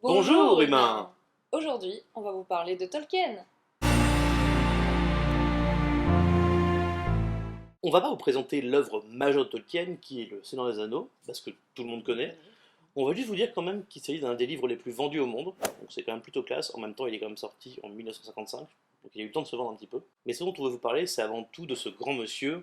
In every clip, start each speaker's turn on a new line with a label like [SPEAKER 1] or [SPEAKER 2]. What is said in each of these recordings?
[SPEAKER 1] Bonjour humain.
[SPEAKER 2] Aujourd'hui, on va vous parler de Tolkien.
[SPEAKER 1] On va pas vous présenter l'œuvre majeure de Tolkien qui est le Seigneur des Anneaux, parce que tout le monde connaît. On va juste vous dire quand même qu'il s'agit d'un des livres les plus vendus au monde, donc c'est quand même plutôt classe. En même temps, il est quand même sorti en 1955, donc il a eu le temps de se vendre un petit peu. Mais ce dont on veut vous parler, c'est avant tout de ce grand monsieur,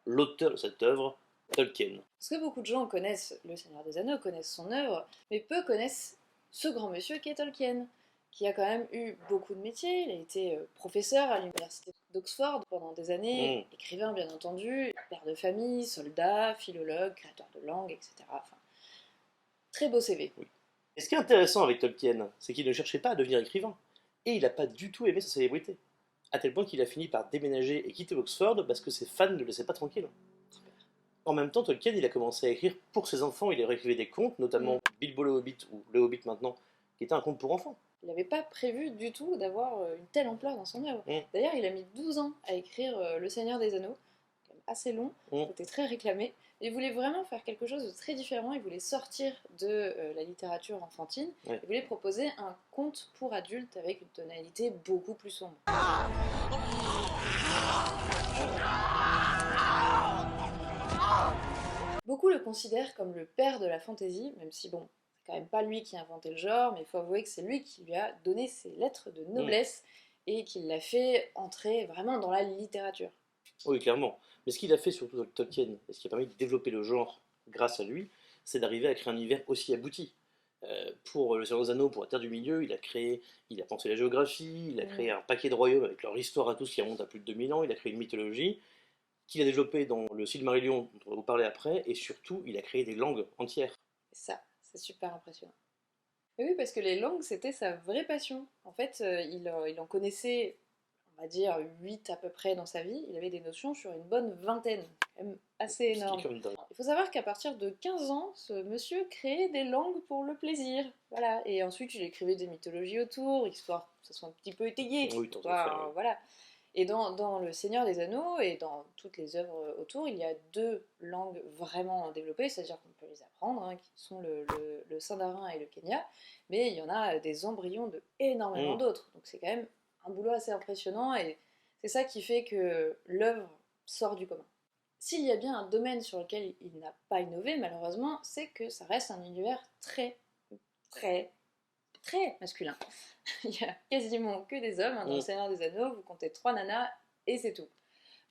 [SPEAKER 1] l'auteur de cette œuvre, Tolkien.
[SPEAKER 2] Parce que beaucoup de gens connaissent Le Seigneur des Anneaux, connaissent son œuvre, mais peu connaissent ce grand monsieur qui est Tolkien, qui a quand même eu beaucoup de métiers. Il a été professeur à l'université d'Oxford pendant des années,
[SPEAKER 1] Hmm.
[SPEAKER 2] écrivain bien entendu, père de famille, soldat, philologue, créateur de langues, etc. Enfin, très beau CV.
[SPEAKER 1] Oui. Et ce qui est intéressant avec Tolkien, c'est qu'il ne cherchait pas à devenir écrivain, et il n'a pas du tout aimé sa célébrité, à tel point qu'il a fini par déménager et quitter Oxford parce que ses fans ne le laissaient pas tranquille. En même temps, Tolkien, il a commencé à écrire pour ses enfants. Il a écrit des contes, notamment Bilbo le Hobbit, ou Le Hobbit maintenant, qui était un conte pour enfants.
[SPEAKER 2] Il n'avait pas prévu du tout d'avoir une telle ampleur dans son œuvre.
[SPEAKER 1] Mm,
[SPEAKER 2] D'ailleurs, il a mis 12 ans à écrire Le Seigneur des Anneaux, quand même assez long,
[SPEAKER 1] mm.
[SPEAKER 2] c'était très réclamé. Il voulait vraiment faire quelque chose de très différent, il voulait sortir de la littérature enfantine,
[SPEAKER 1] Ouais.
[SPEAKER 2] il voulait proposer un conte pour adultes avec une tonalité beaucoup plus sombre. Beaucoup le considèrent comme le père de la fantasy, même si bon, c'est quand même pas lui qui a inventé le genre, mais il faut avouer que c'est lui qui lui a donné ses lettres de
[SPEAKER 1] Mm.
[SPEAKER 2] noblesse et qui l'a fait entrer vraiment dans la littérature.
[SPEAKER 1] Oui, clairement. Mais ce qu'il a fait surtout Tolkien, et ce qui a permis de développer le genre grâce à lui, c'est d'arriver à créer un univers aussi abouti. Pour Le Seigneur des Anneaux, pour la Terre du Milieu, il a pensé la géographie, il a créé un paquet de royaumes avec leur histoire à tous qui remonte à plus de 2000 ans, il a créé une mythologie, qu'il a développée dans le Silmarillion, dont on va vous parler après, et surtout, il a créé des langues entières.
[SPEAKER 2] Et ça, c'est super impressionnant. Et oui, parce que les langues, c'était sa vraie passion. En fait, il en connaissait, on va dire, 8 à peu près dans sa vie. Il avait des notions sur une bonne vingtaine, quand même assez
[SPEAKER 1] Ce qui est
[SPEAKER 2] énorme.
[SPEAKER 1] quand même dingue.
[SPEAKER 2] Il faut savoir qu'à partir de 15 ans, ce monsieur créait des langues pour le plaisir. Voilà. Et ensuite, il écrivait des mythologies autour, histoire que ça soit un petit peu étayé.
[SPEAKER 1] Oui, tant qu'à faire, oui.
[SPEAKER 2] Voilà. Et dans Le Seigneur des Anneaux et dans toutes les œuvres autour, il y a deux langues vraiment développées, c'est-à-dire qu'on peut les apprendre, hein, qui sont le Sindarin et le Kenya, mais il y en a des embryons de énormément
[SPEAKER 1] Mm.
[SPEAKER 2] d'autres. Donc c'est quand même un boulot assez impressionnant et c'est ça qui fait que l'œuvre sort du commun. S'il y a bien un domaine sur lequel il n'a pas innové, malheureusement, c'est que ça reste un univers très, très masculin. Il y a quasiment que des hommes, hein, dans Le
[SPEAKER 1] Mm.
[SPEAKER 2] Seigneur des Anneaux, vous comptez 3 nanas et c'est tout.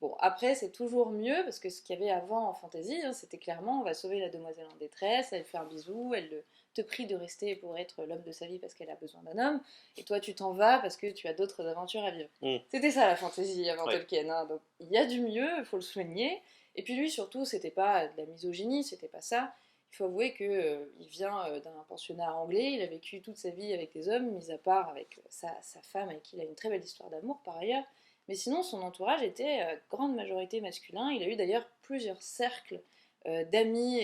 [SPEAKER 2] Bon, après, c'est toujours mieux, parce que ce qu'il y avait avant en fantasy, hein, c'était clairement on va sauver la demoiselle en détresse, elle fait un bisou, elle te prie de rester pour être l'homme de sa vie parce qu'elle a besoin d'un homme, et toi tu t'en vas parce que tu as d'autres aventures à vivre.
[SPEAKER 1] Mm.
[SPEAKER 2] C'était ça la fantasy avant
[SPEAKER 1] Ouais.
[SPEAKER 2] Tolkien, hein, donc il y a du mieux, il faut le souligner. Et puis lui, surtout, c'était pas de la misogynie, c'était pas ça. Il faut avouer qu'il vient d'un pensionnat anglais, il a vécu toute sa vie avec des hommes, mis à part avec sa femme avec qui il a une très belle histoire d'amour par ailleurs. Mais sinon, son entourage était grande majorité masculin. Il a eu d'ailleurs plusieurs cercles d'amis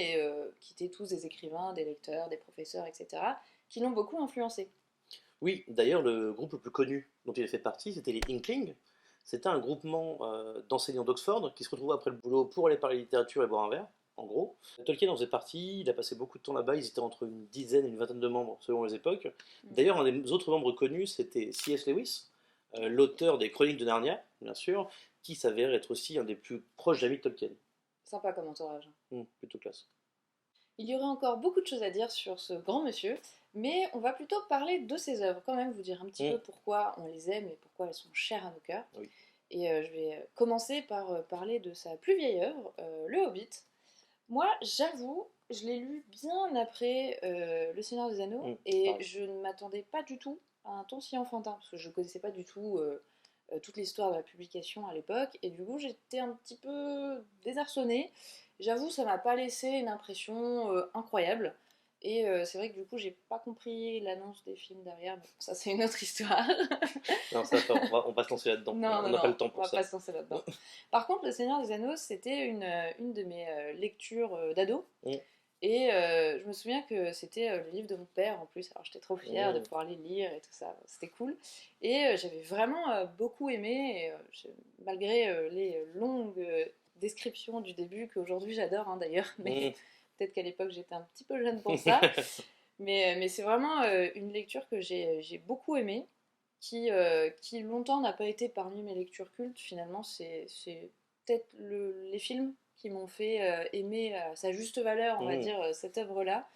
[SPEAKER 2] qui étaient tous des écrivains, des lecteurs, des professeurs, etc., qui l'ont beaucoup influencé.
[SPEAKER 1] Oui, d'ailleurs, le groupe le plus connu dont il a fait partie, c'était les Inklings. C'était un groupement d'enseignants d'Oxford qui se retrouvaient après le boulot pour aller parler littérature et boire un verre, en gros. Tolkien en faisait partie, il a passé beaucoup de temps là-bas, ils étaient entre une dizaine et une vingtaine de membres selon les époques. D'ailleurs, un des autres membres connus, c'était C.S. Lewis, l'auteur des Chroniques de Narnia, bien sûr, qui s'avère être aussi un des plus proches amis de Tolkien.
[SPEAKER 2] Sympa comme entourage.
[SPEAKER 1] Plutôt classe.
[SPEAKER 2] Il y aurait encore beaucoup de choses à dire sur ce grand monsieur, mais on va plutôt parler de ses œuvres, quand même vous dire un petit peu pourquoi on les aime et pourquoi elles sont chères à nos cœurs.
[SPEAKER 1] Oui.
[SPEAKER 2] Et je vais commencer par parler de sa plus vieille œuvre, Le Hobbit. Moi, j'avoue, je l'ai lu bien après Le Seigneur des Anneaux, et
[SPEAKER 1] pareil.
[SPEAKER 2] je ne m'attendais pas du tout à un ton si enfantin, parce que je ne connaissais pas du tout toute l'histoire de la publication à l'époque, et du coup j'étais un petit peu désarçonnée. J'avoue, ça m'a pas laissé une impression incroyable, et c'est vrai que du coup j'ai pas compris l'annonce des films derrière, mais ça c'est une autre histoire.
[SPEAKER 1] Non, ça, on va se lancer là-dedans.
[SPEAKER 2] Non,
[SPEAKER 1] On
[SPEAKER 2] non,
[SPEAKER 1] n'a pas
[SPEAKER 2] non,
[SPEAKER 1] le temps
[SPEAKER 2] on
[SPEAKER 1] pour
[SPEAKER 2] va
[SPEAKER 1] ça.
[SPEAKER 2] pas se lancer là-dedans. Par contre, Le Seigneur des Anneaux, c'était une de mes lectures d'ado.
[SPEAKER 1] Mm.
[SPEAKER 2] Et je me souviens que c'était le livre de mon père en plus, alors j'étais trop fière de pouvoir les lire et tout ça, c'était cool. Et j'avais vraiment beaucoup aimé, et, malgré les longues descriptions du début, qu'aujourd'hui j'adore hein, d'ailleurs, mais
[SPEAKER 1] Mm.
[SPEAKER 2] peut-être qu'à l'époque j'étais un petit peu jeune pour ça. Mais c'est vraiment une lecture que j'ai beaucoup aimée, qui longtemps n'a pas été parmi mes lectures cultes. Finalement, c'est peut-être les films qui m'ont fait aimer à sa juste valeur, on va
[SPEAKER 1] Mmh.
[SPEAKER 2] dire, cette œuvre-là.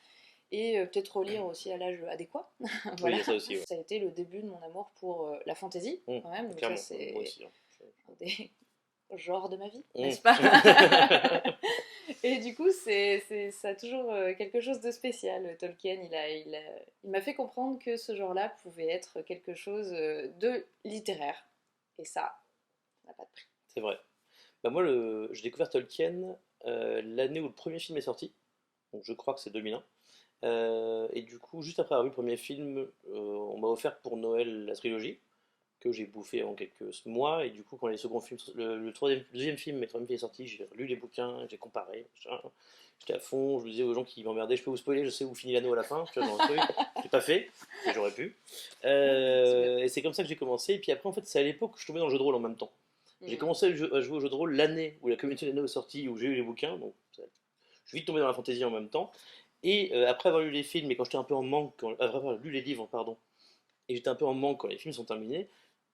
[SPEAKER 2] Et peut-être relire aussi à l'âge adéquat.
[SPEAKER 1] Oui, il
[SPEAKER 2] Voilà.
[SPEAKER 1] y a ça aussi, ouais.
[SPEAKER 2] Ça a été le début de mon amour pour la fantaisie,
[SPEAKER 1] Mmh.
[SPEAKER 2] quand même. Donc ça,
[SPEAKER 1] Clairement, moi
[SPEAKER 2] c'est
[SPEAKER 1] aussi, hein.
[SPEAKER 2] un des genres de ma vie,
[SPEAKER 1] Mmh.
[SPEAKER 2] n'est-ce pas? Et du coup, ça a toujours quelque chose de spécial. Tolkien, il m'a fait comprendre que ce genre-là pouvait être quelque chose de littéraire. Et ça n'a pas de prix.
[SPEAKER 1] C'est vrai. Bah moi, j'ai découvert Tolkien l'année où le premier film est sorti, donc je crois que c'est 2001. Et du coup, juste après avoir vu le premier film, on m'a offert pour Noël la trilogie, que j'ai bouffé en quelques mois. Et du coup, quand les seconds films, le deuxième film, le troisième film est sorti, j'ai lu les bouquins, j'ai comparé, machin. J'étais à fond, je disais aux gens qui m'emmerdaient, je peux vous spoiler, je sais où finit l'anneau à la fin, tu vois, genre un truc. Je l'ai pas fait, mais j'aurais pu.
[SPEAKER 2] C'est bien.
[SPEAKER 1] Et c'est comme ça que j'ai commencé. Et puis après, en fait, c'est à l'époque que je tombais dans le jeu de rôle en même temps. J'ai
[SPEAKER 2] Mm.
[SPEAKER 1] commencé à jouer au jeu de rôle l'année où la communauté d'anneaux est sortie, où j'ai eu les bouquins, donc je suis vite tombé dans la fantaisie en même temps. Et après avoir lu les films, et quand j'étais un peu en manque, après avoir lu les livres, pardon, et j'étais un peu en manque quand les films sont terminés,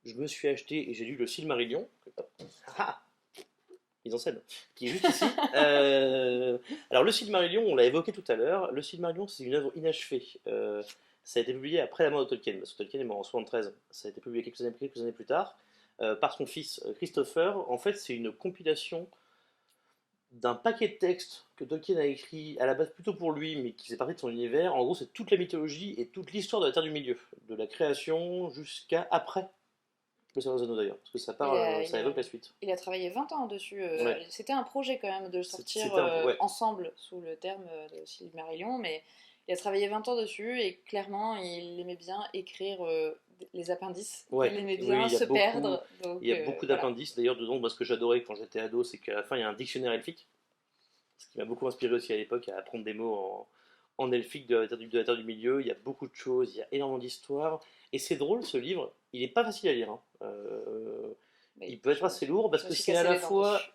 [SPEAKER 1] je me suis acheté et j'ai lu le Silmarillion, ah, mise en scène, qui est juste ici. Alors le Silmarillion, on l'a évoqué tout à l'heure, le Silmarillion c'est une œuvre inachevée. Ça a été publié après la mort de Tolkien, parce que Tolkien est mort en 73. Ça a été publié quelques années plus tard, par son fils Christopher. En fait, c'est une compilation d'un paquet de textes que Tolkien a écrit à la base plutôt pour lui, mais qui faisait partie de son univers. En gros, c'est toute la mythologie et toute l'histoire de la Terre du Milieu, de la création jusqu'à après le Seigneur des Anneaux d'ailleurs, parce que
[SPEAKER 2] Il a,
[SPEAKER 1] ça
[SPEAKER 2] il a,
[SPEAKER 1] évoque la suite.
[SPEAKER 2] il a travaillé 20 ans dessus.
[SPEAKER 1] Ouais,
[SPEAKER 2] C'était un projet quand même de le sortir
[SPEAKER 1] c'était un. Ouais,
[SPEAKER 2] ensemble sous le terme de Silmarillion, mais il a travaillé 20 ans dessus et clairement il aimait bien écrire les appendices.
[SPEAKER 1] ouais,
[SPEAKER 2] Il aimait
[SPEAKER 1] oui,
[SPEAKER 2] bien se perdre.
[SPEAKER 1] il
[SPEAKER 2] Donc
[SPEAKER 1] y a beaucoup
[SPEAKER 2] voilà.
[SPEAKER 1] d'appendices d'ailleurs dedans. Moi, ce que j'adorais quand j'étais ado, c'est qu'à la fin, il y a un dictionnaire elfique, ce qui m'a beaucoup inspiré aussi à l'époque à apprendre des mots en elfique de la Terre du Milieu. Il y a beaucoup de choses, il y a énormément d'histoires. Et c'est drôle, ce livre, il n'est pas facile à lire, hein.
[SPEAKER 2] Mais
[SPEAKER 1] Il peut être assez lourd parce
[SPEAKER 2] je me
[SPEAKER 1] que
[SPEAKER 2] suis
[SPEAKER 1] c'est à
[SPEAKER 2] cassé
[SPEAKER 1] la
[SPEAKER 2] les dents
[SPEAKER 1] fois.
[SPEAKER 2] dessus.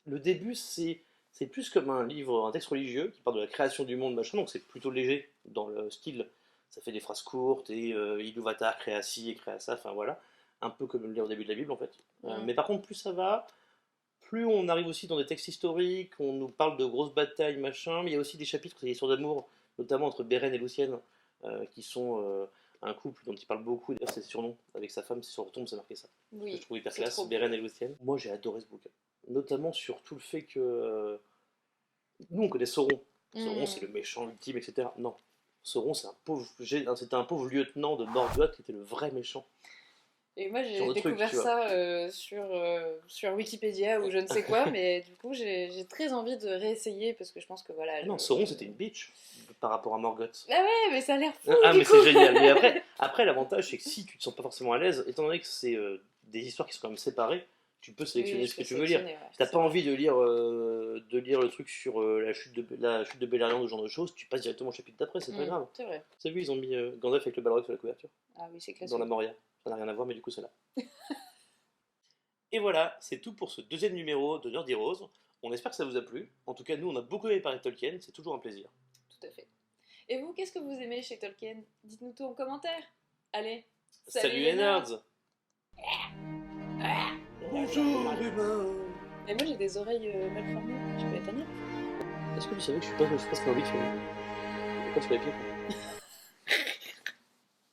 [SPEAKER 1] Le début, c'est plus comme un livre, un texte religieux qui parle de la création du monde, machin, donc c'est plutôt léger dans le style. Ça fait des phrases courtes et Iluvatar créa ci et créa ça, enfin voilà. Un peu comme le lire au début de la Bible en fait.
[SPEAKER 2] Mm.
[SPEAKER 1] Mais par contre, plus ça va, plus on arrive aussi dans des textes historiques, on nous parle de grosses batailles, machin, mais il y a aussi des chapitres, c'est des histoires d'amour, notamment entre Beren et Lucienne, qui sont un couple dont il parle beaucoup, d'ailleurs c'est ses surnoms, avec sa femme, c'est sur Tombe, c'est marqué ça. Que je
[SPEAKER 2] Oui,
[SPEAKER 1] trouve hyper
[SPEAKER 2] c'est trop
[SPEAKER 1] classe,
[SPEAKER 2] beau.
[SPEAKER 1] Beren et Lucienne. Moi j'ai adoré ce bouquin, notamment sur tout le fait que nous on connaît Sauron. Sauron c'est
[SPEAKER 2] Mm.
[SPEAKER 1] le méchant ultime, etc. Non, Sauron c'était un pauvre lieutenant de Morgoth qui était le vrai méchant.
[SPEAKER 2] Et moi,
[SPEAKER 1] Sur
[SPEAKER 2] j'ai
[SPEAKER 1] le truc,
[SPEAKER 2] découvert
[SPEAKER 1] tu vois.
[SPEAKER 2] ça sur Wikipédia ou je ne sais quoi, mais du coup, j'ai très envie de réessayer parce que je pense que voilà.
[SPEAKER 1] Ah non, Sauron c'était une bitch par rapport à Morgoth.
[SPEAKER 2] Ah ouais, mais ça a l'air fou
[SPEAKER 1] Ah,
[SPEAKER 2] du
[SPEAKER 1] mais
[SPEAKER 2] coup!
[SPEAKER 1] c'est génial. Mais après l'avantage, c'est que si tu te sens pas forcément à l'aise, étant donné que c'est des histoires qui sont quand même séparées, tu peux sélectionner
[SPEAKER 2] Oui, je
[SPEAKER 1] ce que
[SPEAKER 2] peux
[SPEAKER 1] tu veux lire.
[SPEAKER 2] sélectionner, ouais,
[SPEAKER 1] Si t'as
[SPEAKER 2] c'est
[SPEAKER 1] pas
[SPEAKER 2] vrai.
[SPEAKER 1] envie de lire le truc sur la chute de Beleriand, ce genre de choses, tu passes directement au chapitre d'après, c'est pas grave.
[SPEAKER 2] C'est vrai.
[SPEAKER 1] Vous avez vu, ils ont mis Gandalf avec le balrog sur la couverture,
[SPEAKER 2] Ah oui, c'est
[SPEAKER 1] dans la
[SPEAKER 2] classique.
[SPEAKER 1] Moria. Ça n'a rien à voir, mais du coup, c'est là. Et voilà, c'est tout pour ce deuxième numéro de Nerdy Rose. On espère que ça vous a plu. En tout cas, nous, on a beaucoup aimé parler de Tolkien, c'est toujours un plaisir.
[SPEAKER 2] Tout à fait. Et vous, qu'est-ce que vous aimez chez Tolkien? Dites-nous tout en commentaire. Allez, salut
[SPEAKER 1] Salut
[SPEAKER 2] les
[SPEAKER 1] les
[SPEAKER 2] nerds!
[SPEAKER 1] nerds! Bonjour humain!
[SPEAKER 2] Et moi, j'ai des oreilles mal formées. Je peux être un nerd?
[SPEAKER 1] Est-ce que tu savais que je suis pas envie de faire. Pas sur les pieds, quoi.